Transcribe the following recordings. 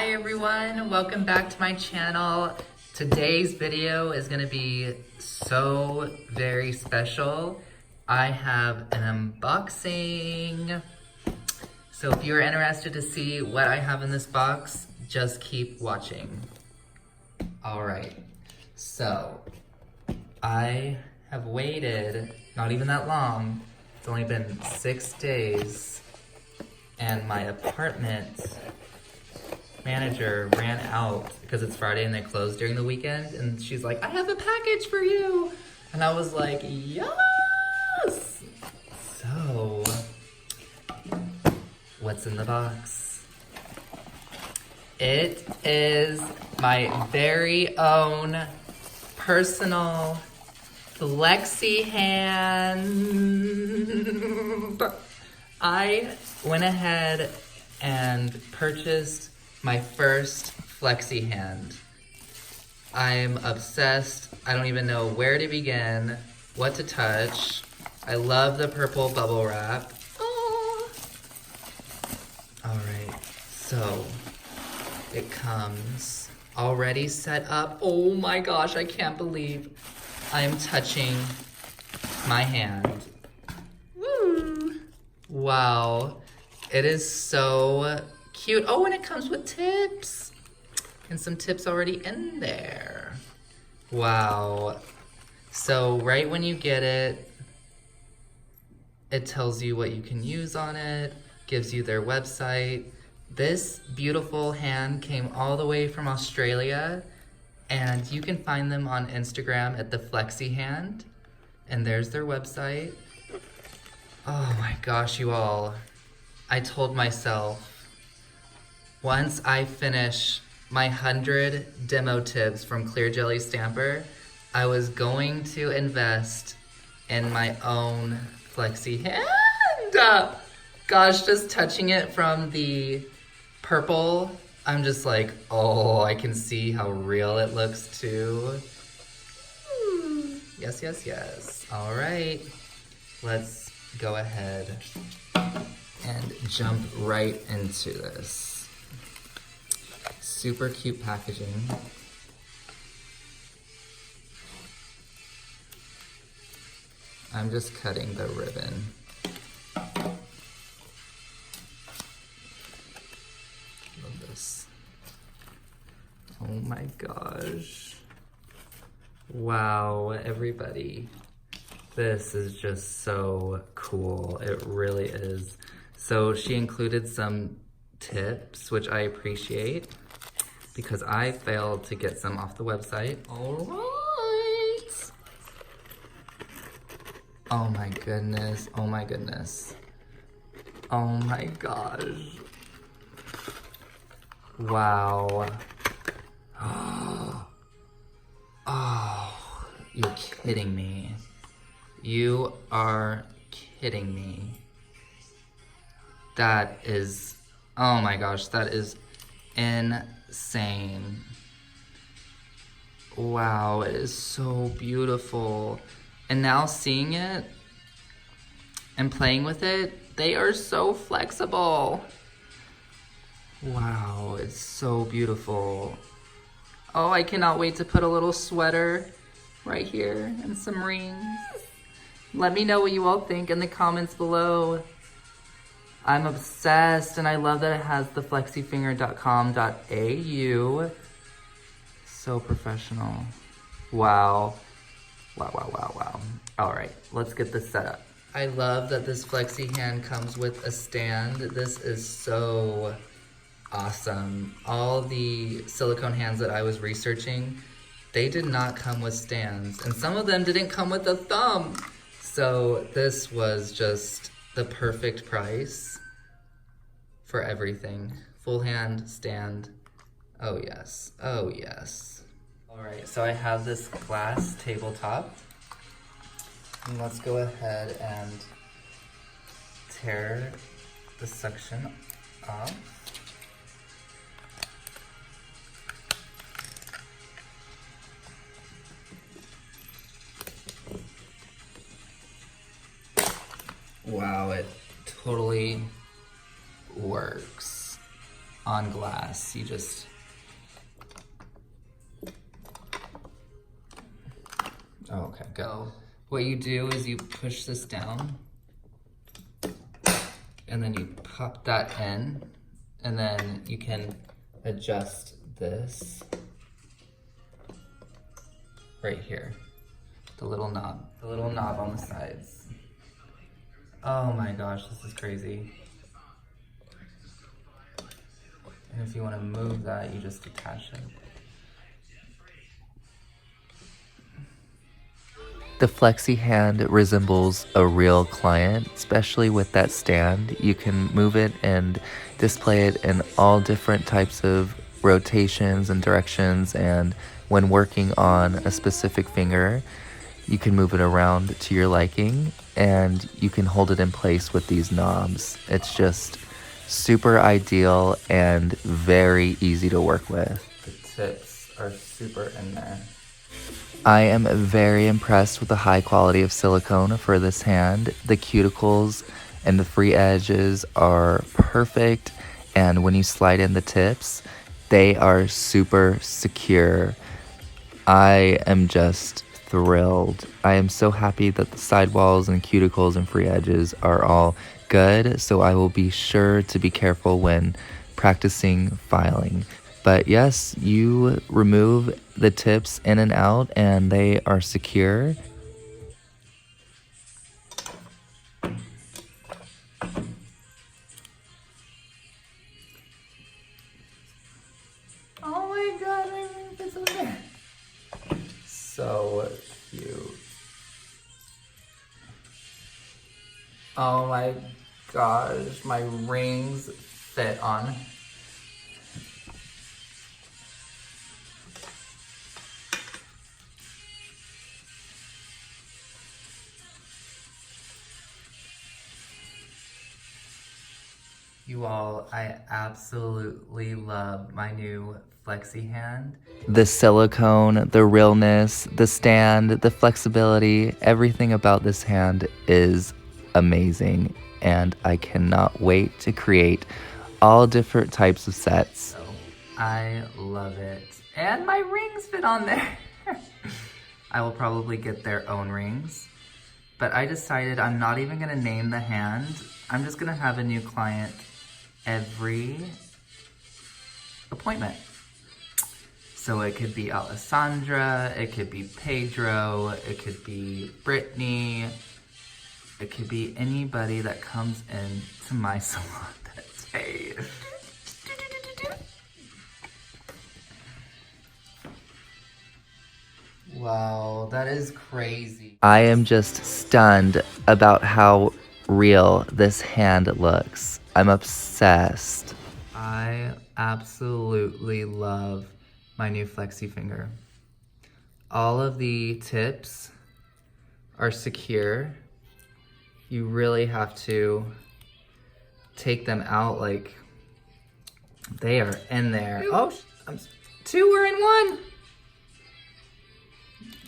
Hi everyone, welcome back to my channel. Today's video is gonna be so very special. I have an unboxing. So if you're interested to see what I have in this box, just keep watching. All right, so I have waited not even that long. It's only been 6 days and my apartment manager ran out because it's Friday and they close during the weekend, and she's like, I have a package for you. And I was like, yes! So, what's in the box? It is my very own personal FLEXI hand. I went ahead and purchased my first FLEXI hand. I'm obsessed. I don't even know where to begin, what to touch. I love the purple bubble wrap. Oh. All right, so it comes already set up. Oh my gosh, I can't believe I'm touching my hand. Woo! Wow, it is so cute. Oh, and it comes with tips. And some tips already in there. Wow. So right when you get it, it tells you what you can use on it, gives you their website. This beautiful hand came all the way from Australia, and you can find them on Instagram at the FLEXI Hand. And there's their website. Oh my gosh, you all. I told myself, once I finish my 100 demo tips from Clear Jelly Stamper, I was going to invest in my own FLEXI hand. Gosh, just touching it from the purple, I'm just like, oh, I can see how real it looks too. Yes, yes, yes. All right, let's go ahead and jump right into this. Super cute packaging. I'm just cutting the ribbon. Love this. Oh my gosh. Wow, everybody. This is just so cool. It really is. So she included some tips, which I appreciate, because I failed to get some off the website. All right. Oh my goodness, oh my goodness. Oh my gosh. Wow. Oh, you're kidding me. You are kidding me. That is, oh my gosh, that is insane. Wow, it is so beautiful. And now seeing it and playing with it, they are so flexible. Wow, it's so beautiful. Oh, I cannot wait to put a little sweater right here and some rings. Let me know what you all think in the comments below. I'm obsessed, and I love that it has the flexifinger.com.au. So professional. Wow. Wow, wow, wow, wow. All right, let's get this set up. I love that this FLEXI hand comes with a stand. This is so awesome. All the silicone hands that I was researching, they did not come with stands, and some of them didn't come with a thumb. So this was just the perfect price for everything. Full hand, stand. Oh yes, oh yes. All right, so I have this glass tabletop. And let's go ahead and tear the section off. Wow, it totally works. on glass. You just, oh, okay, go. What you do is you push this down, and then you pop that in, and then you can adjust this right here. The little knob on the sides. Oh my gosh, this is crazy. And if you want to move that, you just attach it. The FLEXI hand resembles a real client, especially with that stand. You can move it and display it in all different types of rotations and directions, and when working on a specific finger, you can move it around to your liking, and you can hold it in place with these knobs. It's just super ideal and very easy to work with. The tips are super in there. I am very impressed with the high quality of silicone for this hand. The cuticles and the free edges are perfect, and when you slide in the tips, they are super secure. I am just thrilled. I am so happy that the sidewalls and cuticles and free edges are all good, so I will be sure to be careful when practicing filing. But yes, you remove the tips in and out and they are secure. Oh my god, my ring fits on there. So cute. Oh my gosh, my rings fit on. You all, I absolutely love my new FLEXI hand. The silicone, the realness, the stand, the flexibility, everything about this hand is amazing, and I cannot wait to create all different types of sets. So, I love it. And my rings fit on there. I will probably get their own rings, but I decided I'm not even gonna name the hand. I'm just gonna have a new client every appointment. So it could be Alessandra, it could be Pedro, it could be Brittany, it could be anybody that comes in to my salon that day. Wow, that is crazy. I am just stunned about how real this hand looks. I'm obsessed. I absolutely love my new FLEXI finger. All of the tips are secure. You really have to take them out like they are in there. Oh, two are in one.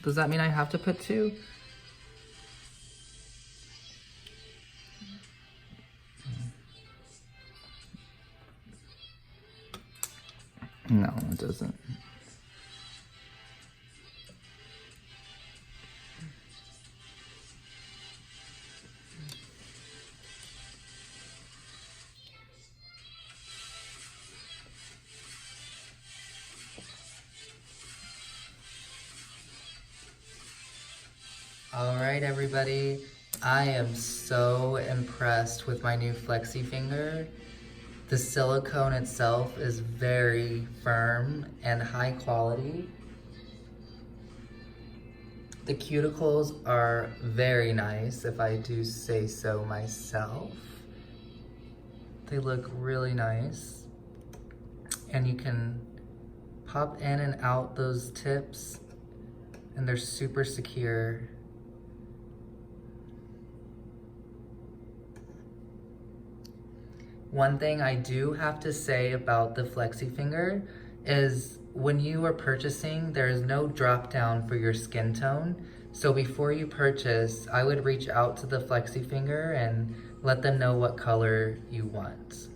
Does that mean I have to put two? No, it doesn't. All right, everybody. I am so impressed with my new FLEXI finger. The silicone itself is very firm and high quality. The cuticles are very nice, if I do say so myself. They look really nice. And you can pop in and out those tips, and they're super secure. One thing I do have to say about the FLEXI finger is when you are purchasing, there is no drop down for your skin tone. So before you purchase, I would reach out to the FLEXI finger and let them know what color you want.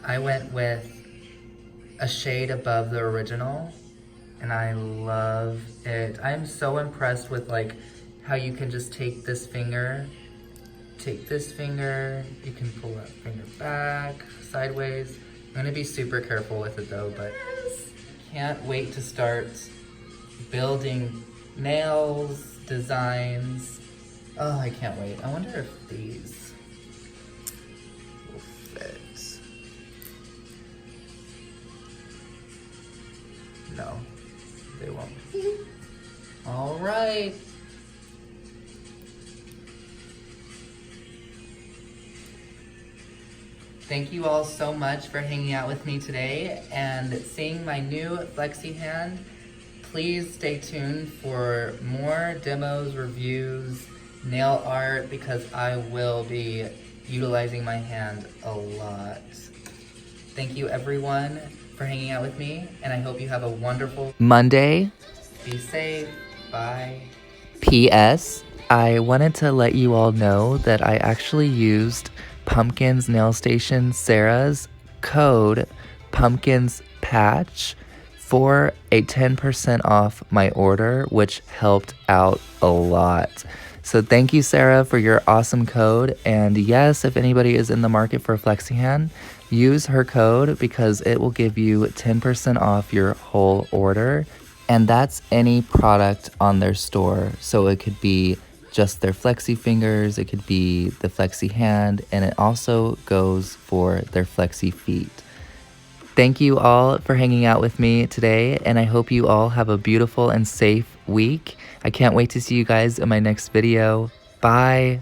I went with a shade above the original, and I love it. I'm so impressed with like how you can just take this finger, you can pull that finger back, sideways. I'm gonna be super careful with it though, but can't wait to start building nails, designs. Oh, I can't wait. I wonder if these will fit. No, they won't. All right. Thank you all so much for hanging out with me today and seeing my new Flexi hand. Please stay tuned for more demos, reviews, nail art, because I will be utilizing my hand a lot. Thank you everyone for hanging out with me, and I hope you have a wonderful Monday. Be safe. Bye. P.S. I wanted to let you all know that I actually used Pumpkin's Nail Station Sarah's code Pumpkins Patch for a 10% off my order, which helped out a lot. So thank you, Sarah, for your awesome code. And yes, if anybody is in the market for a FlexiHand, use her code because it will give you 10% off your whole order. And that's any product on their store. So it could be just their Flexi Fingers, it could be the Flexi Hand, and it also goes for their Flexi Feet. Thank you all for hanging out with me today, and I hope you all have a beautiful and safe week. I can't wait to see you guys in my next video. Bye!